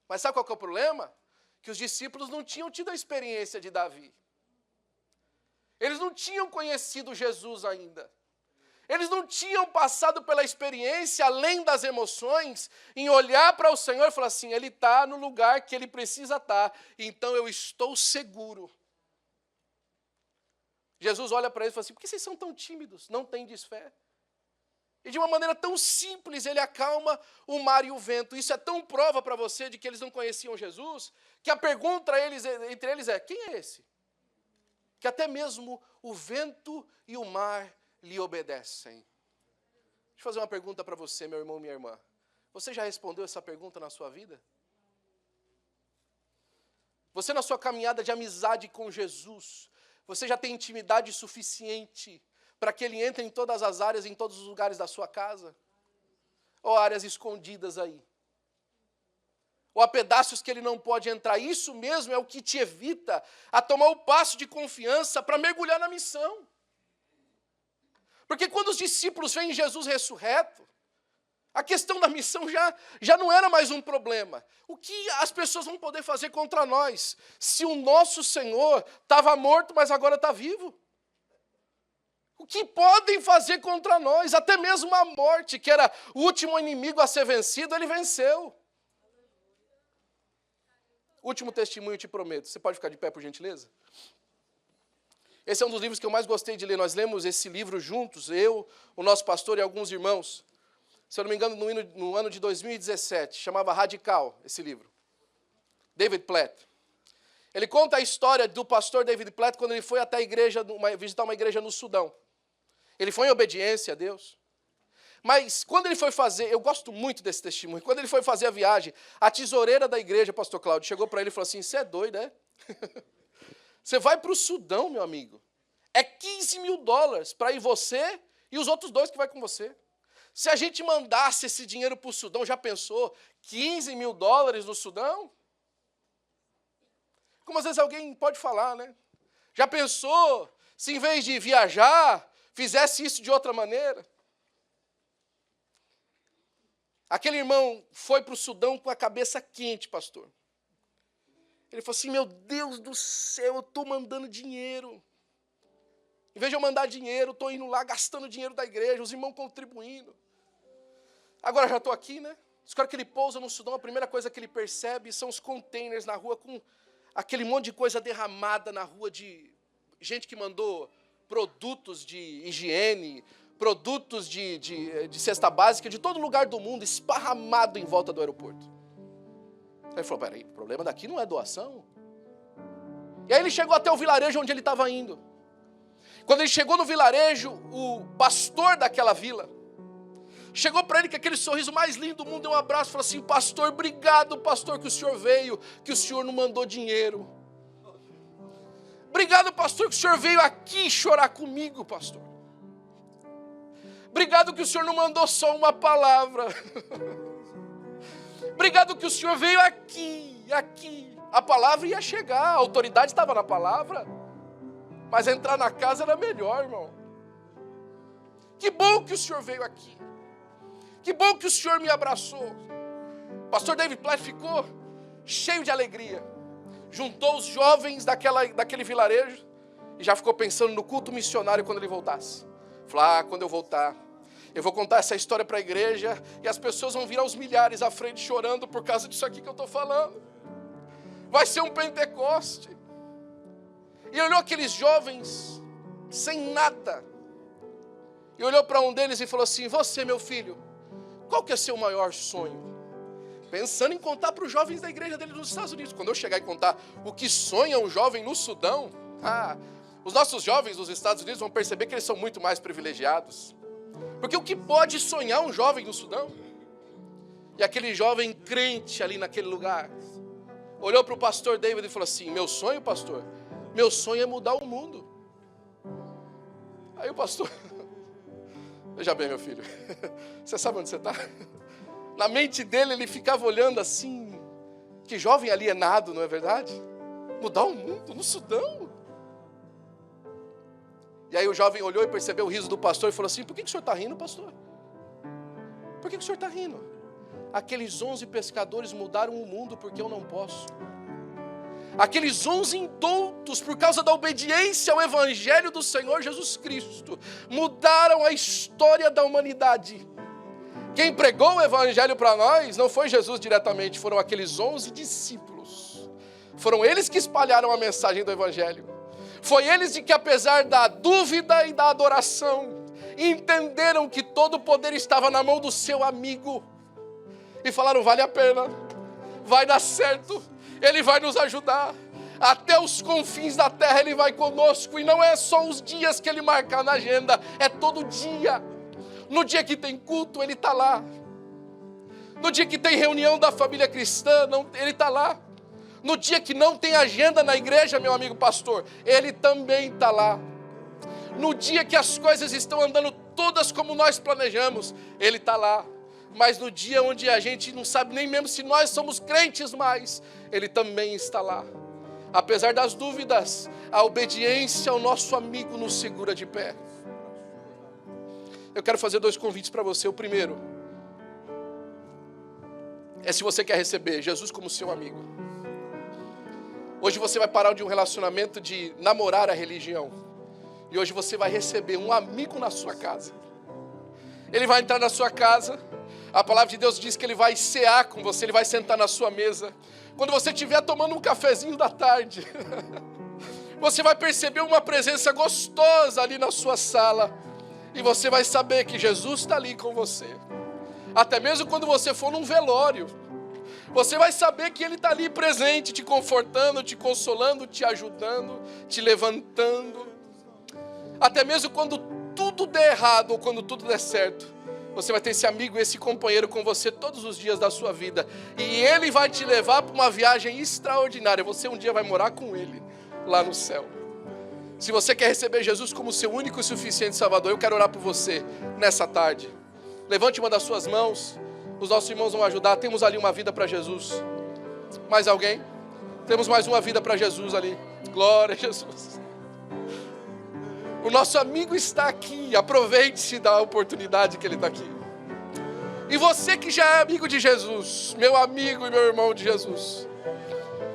Mas sabe qual que é o problema? Que os discípulos não tinham tido a experiência de Davi. Eles não tinham conhecido Jesus ainda. Eles não tinham passado pela experiência, além das emoções, em olhar para o Senhor e falar assim, Ele está no lugar que Ele precisa estar, então eu estou seguro. Jesus olha para eles e fala assim, por que vocês são tão tímidos? Não tendes fé? E de uma maneira tão simples, ele acalma o mar e o vento. Isso é tão prova para você de que eles não conheciam Jesus, que a pergunta entre eles é, quem é esse? Que até mesmo o vento e o mar lhe obedecem. Deixa eu fazer uma pergunta para você, meu irmão, minha irmã. Você já respondeu essa pergunta na sua vida? Você, na sua caminhada de amizade com Jesus, você já tem intimidade suficiente para que Ele entre em todas as áreas, em todos os lugares da sua casa? Ou áreas escondidas aí? Ou há pedaços que Ele não pode entrar? Isso mesmo é o que te evita a tomar o passo de confiança para mergulhar na missão. Porque quando os discípulos veem Jesus ressurreto, a questão da missão já não era mais um problema. O que as pessoas vão poder fazer contra nós, se o nosso Senhor estava morto, mas agora está vivo? O que podem fazer contra nós? Até mesmo a morte, que era o último inimigo a ser vencido, ele venceu. Último testemunho, te prometo. Você pode ficar de pé, por gentileza? Esse é um dos livros que eu mais gostei de ler. Nós lemos esse livro juntos, eu, o nosso pastor e alguns irmãos. Se eu não me engano, no ano de 2017. Chamava Radical, esse livro. David Platt. Ele conta a história do pastor David Platt quando ele foi até a igreja, visitar uma igreja no Sudão. Ele foi em obediência a Deus. Mas quando ele foi fazer, eu gosto muito desse testemunho, quando ele foi fazer a viagem, a tesoureira da igreja, pastor Cláudio, chegou para ele e falou assim, você é doido, é? Você vai para o Sudão, meu amigo. É $15 mil para ir você e os outros 2 que vai com você. Se a gente mandasse esse dinheiro para o Sudão, já pensou? $15 mil no Sudão? Como às vezes alguém pode falar, né? Já pensou se em vez de viajar, fizesse isso de outra maneira? Aquele irmão foi para o Sudão com a cabeça quente, pastor. Ele falou assim, meu Deus do céu, eu estou mandando dinheiro. Em vez de eu mandar dinheiro, estou indo lá gastando dinheiro da igreja, os irmãos contribuindo. Agora já estou aqui, né? Escolhe que ele pousa no Sudão, a primeira coisa que ele percebe são os containers na rua com aquele monte de coisa derramada na rua de gente que mandou produtos de higiene, produtos de cesta básica de todo lugar do mundo, esparramado em volta do aeroporto. Aí ele falou, peraí, o problema daqui não é doação. E aí ele chegou até o vilarejo onde ele estava indo. Quando ele chegou no vilarejo, o pastor daquela vila chegou para ele com aquele sorriso mais lindo do mundo, deu um abraço e falou assim, pastor, obrigado, pastor, que o senhor veio, que o senhor não mandou dinheiro. Obrigado, pastor, que o senhor veio aqui chorar comigo, pastor. Obrigado que o senhor não mandou só uma palavra. Obrigado que o senhor veio aqui. A palavra ia chegar, a autoridade estava na palavra. Mas entrar na casa era melhor, irmão. Que bom que o senhor veio aqui. Que bom que o senhor me abraçou. O pastor David Platt ficou cheio de alegria. Juntou os jovens daquele vilarejo e já ficou pensando no culto missionário quando ele voltasse. Falou, quando eu voltar, eu vou contar essa história para a igreja e as pessoas vão vir aos milhares à frente chorando por causa disso aqui que eu estou falando. Vai ser um Pentecoste. E olhou aqueles jovens sem nada. E olhou para um deles e falou assim, você, meu filho, qual que é seu maior sonho? Pensando em contar para os jovens da igreja dele nos Estados Unidos. Quando eu chegar e contar o que sonha um jovem no Sudão, os nossos jovens dos Estados Unidos vão perceber que eles são muito mais privilegiados. Porque o que pode sonhar um jovem no Sudão? E aquele jovem crente ali naquele lugar, olhou para o pastor David e falou assim, meu sonho, pastor, meu sonho é mudar o mundo. Aí o pastor, veja bem, meu filho, você sabe onde você está? Na mente dele ele ficava olhando assim, que jovem alienado, não é verdade? Mudar o mundo no Sudão. E aí o jovem olhou e percebeu o riso do pastor e falou assim, por que o senhor está rindo, pastor? Por que o senhor está rindo? Aqueles 11 pescadores mudaram o mundo porque eu não posso. Aqueles 11 indultos, por causa da obediência ao Evangelho do Senhor Jesus Cristo, mudaram a história da humanidade. Quem pregou o Evangelho para nós não foi Jesus diretamente, foram aqueles 11 discípulos. Foram eles que espalharam a mensagem do Evangelho. Foi eles que, apesar da dúvida e da adoração, entenderam que todo o poder estava na mão do seu amigo. E falaram, vale a pena, vai dar certo, Ele vai nos ajudar. Até os confins da terra Ele vai conosco. E não é só os dias que Ele marca na agenda, é todo dia. No dia que tem culto, Ele está lá. No dia que tem reunião da família cristã, Ele está lá. No dia que não tem agenda na igreja, meu amigo pastor, Ele também está lá. No dia que as coisas estão andando todas como nós planejamos, Ele está lá. Mas no dia onde a gente não sabe nem mesmo se nós somos crentes mais, Ele também está lá. Apesar das dúvidas, a obediência ao nosso amigo nos segura de pé. Eu quero fazer 2 convites para você. O primeiro é se você quer receber Jesus como seu amigo. Hoje você vai parar de um relacionamento de namorar a religião. E hoje você vai receber um amigo na sua casa. Ele vai entrar na sua casa. A palavra de Deus diz que Ele vai cear com você, Ele vai sentar na sua mesa. Quando você estiver tomando um cafezinho da tarde, você vai perceber uma presença gostosa ali na sua sala. E você vai saber que Jesus está ali com você. Até mesmo quando você for num velório, você vai saber que Ele está ali presente, te confortando, te consolando, te ajudando, te levantando. Até mesmo quando tudo der errado ou quando tudo der certo, você vai ter esse amigo, esse companheiro com você todos os dias da sua vida. E Ele vai te levar para uma viagem extraordinária. Você um dia vai morar com Ele lá no céu. Se você quer receber Jesus como seu único e suficiente Salvador, eu quero orar por você nessa tarde. Levante uma das suas mãos. Os nossos irmãos vão ajudar. Temos ali uma vida para Jesus. Mais alguém? Temos mais uma vida para Jesus ali. Glória a Jesus. O nosso amigo está aqui. Aproveite-se da oportunidade que Ele está aqui. E você que já é amigo de Jesus, meu amigo e meu irmão de Jesus,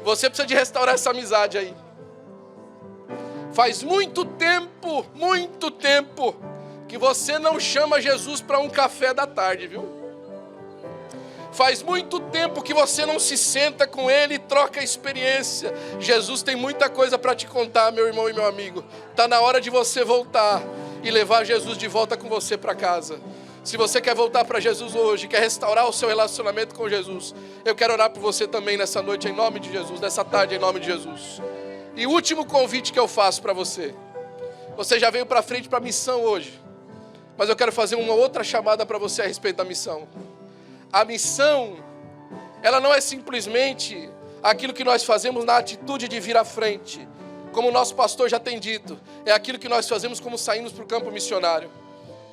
você precisa de restaurar essa amizade aí. Faz muito tempo que você não chama Jesus para um café da tarde, viu? Faz muito tempo que você não se senta com Ele e troca experiência. Jesus tem muita coisa para te contar, meu irmão e meu amigo. Está na hora de você voltar e levar Jesus de volta com você para casa. Se você quer voltar para Jesus hoje, quer restaurar o seu relacionamento com Jesus, eu quero orar por você também nessa noite, em nome de Jesus, nessa tarde, em nome de Jesus. E o último convite que eu faço para você. Você já veio para frente para a missão hoje, mas eu quero fazer uma outra chamada para você a respeito da missão. A missão, ela não é simplesmente aquilo que nós fazemos na atitude de vir à frente. Como o nosso pastor já tem dito, é aquilo que nós fazemos como saímos para o campo missionário.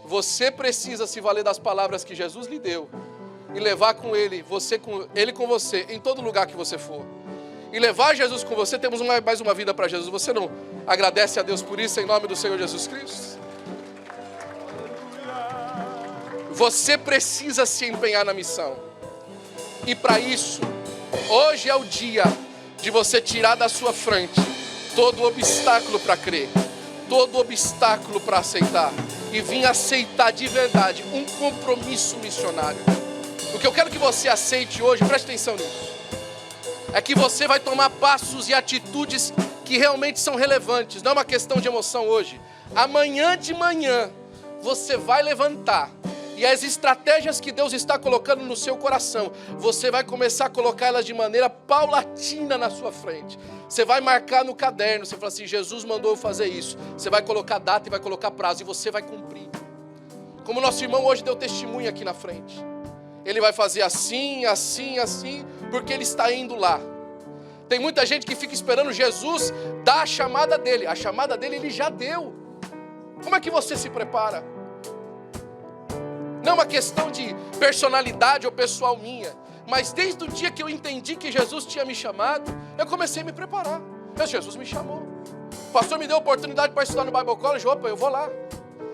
Você precisa se valer das palavras que Jesus lhe deu e levar com ele, ele com você, em todo lugar que você for. E levar Jesus com você, temos mais uma vida para Jesus. Você não agradece a Deus por isso, em nome do Senhor Jesus Cristo? Você precisa se empenhar na missão. E para isso, hoje é o dia de você tirar da sua frente todo obstáculo para crer, todo obstáculo para aceitar, e vir aceitar de verdade um compromisso missionário. O que eu quero que você aceite hoje, preste atenção nisso, é que você vai tomar passos e atitudes que realmente são relevantes. Não é uma questão de emoção hoje. Amanhã de manhã você vai levantar, e as estratégias que Deus está colocando no seu coração, você vai começar a colocá-las de maneira paulatina na sua frente. Você vai marcar no caderno, você fala assim, Jesus mandou eu fazer isso. Você vai colocar data e vai colocar prazo, e você vai cumprir. Como nosso irmão hoje deu testemunho aqui na frente. Ele vai fazer assim, assim, assim, porque ele está indo lá. Tem muita gente que fica esperando Jesus dar a chamada dele. A chamada dele ele já deu. Como é que você se prepara? Não é uma questão de personalidade ou pessoal minha, mas desde o dia que eu entendi que Jesus tinha me chamado, eu comecei a me preparar. Mas Jesus me chamou. O pastor me deu a oportunidade para estudar no Bible College, opa, eu vou lá.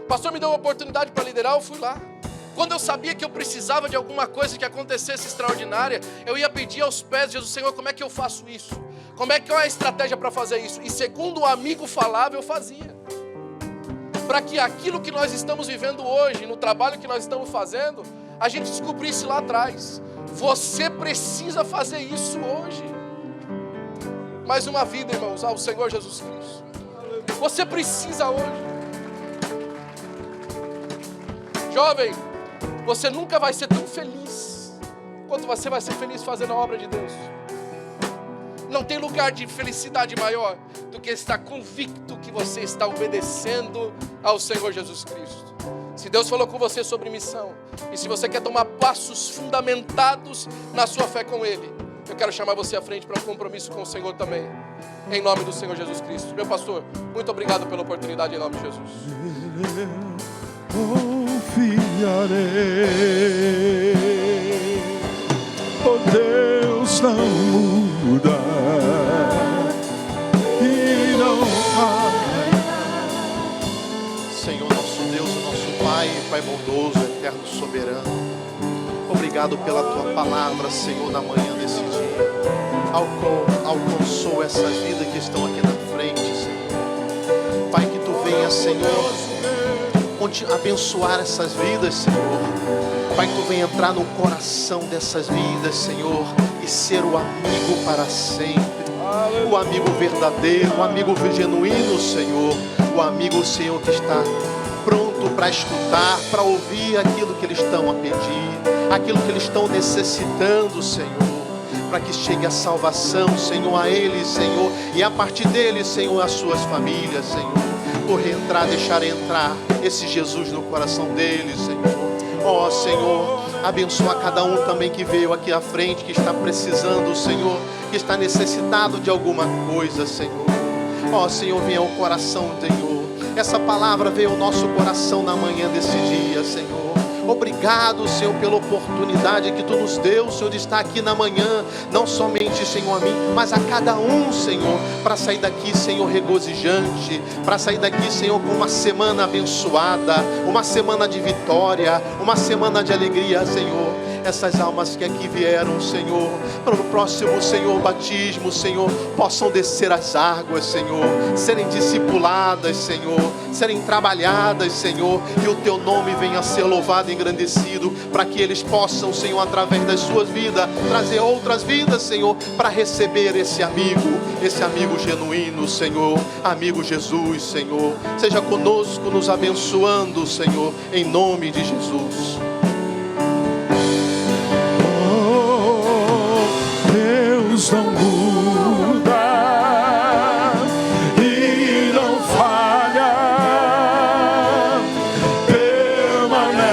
O pastor me deu a oportunidade para liderar, eu fui lá. Quando eu sabia que eu precisava de alguma coisa que acontecesse extraordinária, eu ia pedir aos pés de Jesus, Senhor, como é que eu faço isso? Qual é a estratégia para fazer isso? E segundo o amigo falava, eu fazia. Para que aquilo que nós estamos vivendo hoje, no trabalho que nós estamos fazendo, a gente descobrisse lá atrás. Você precisa fazer isso hoje. Mais uma vida, irmãos, ao Senhor Jesus Cristo. Você precisa hoje. Jovem, você nunca vai ser tão feliz quanto você vai ser feliz fazendo a obra de Deus. Não tem lugar de felicidade maior do que estar convicto que você está obedecendo ao Senhor Jesus Cristo. Se Deus falou com você sobre missão, e se você quer tomar passos fundamentados na sua fé com Ele, eu quero chamar você à frente para um compromisso com o Senhor também, em nome do Senhor Jesus Cristo. Meu pastor, muito obrigado pela oportunidade, em nome de Jesus. Confiarei, oh Deus não muda e não Senhor, nosso Deus, o nosso Pai bondoso, eterno, soberano, obrigado pela Tua palavra, Senhor, na manhã desse dia. Alcançou essas vidas que estão aqui na frente, Senhor. Pai, que Tu venha, Senhor, abençoar essas vidas, Senhor. Pai, que Tu venha entrar no coração dessas vidas, Senhor, e ser o amigo para sempre. O amigo verdadeiro, o amigo genuíno, Senhor. O amigo, Senhor, que está pronto para escutar, para ouvir aquilo que eles estão a pedir, aquilo que eles estão necessitando, Senhor, para que chegue a salvação, Senhor, a eles, Senhor, e a partir deles, Senhor, as suas famílias, Senhor, por entrar, deixar entrar esse Jesus no coração deles, Senhor. Ó, Senhor, abençoa cada um também que veio aqui à frente, que está precisando, Senhor, que está necessitado de alguma coisa, Senhor. Ó, Senhor, venha ao coração, Senhor. Essa palavra veio ao nosso coração na manhã desse dia, Senhor. Obrigado, Senhor, pela oportunidade que Tu nos deu, Senhor, de estar aqui na manhã, não somente, Senhor, a mim, mas a cada um, Senhor, para sair daqui, Senhor, regozijante, para sair daqui, Senhor, com uma semana abençoada, uma semana de vitória, uma semana de alegria, Senhor. essas almas que aqui vieram, Senhor, para o próximo, Senhor, batismo, Senhor, possam descer as águas, Senhor, serem discipuladas, Senhor, serem trabalhadas, Senhor, e o Teu nome venha a ser louvado e engrandecido, para que eles possam, Senhor, através das suas vidas, trazer outras vidas, Senhor, para receber esse amigo genuíno, Senhor, amigo Jesus, Senhor. Seja conosco, nos abençoando, Senhor, em nome de Jesus. Deus não muda e não falha, permanece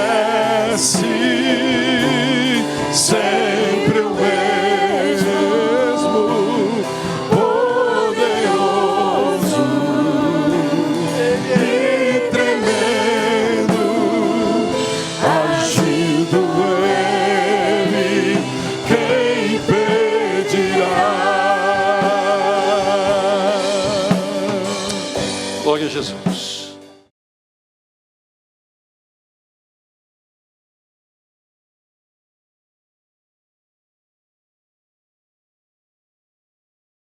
sempre o mesmo, poderoso e tremendo, agindo Ele, quem pedirá? Glória a Jesus.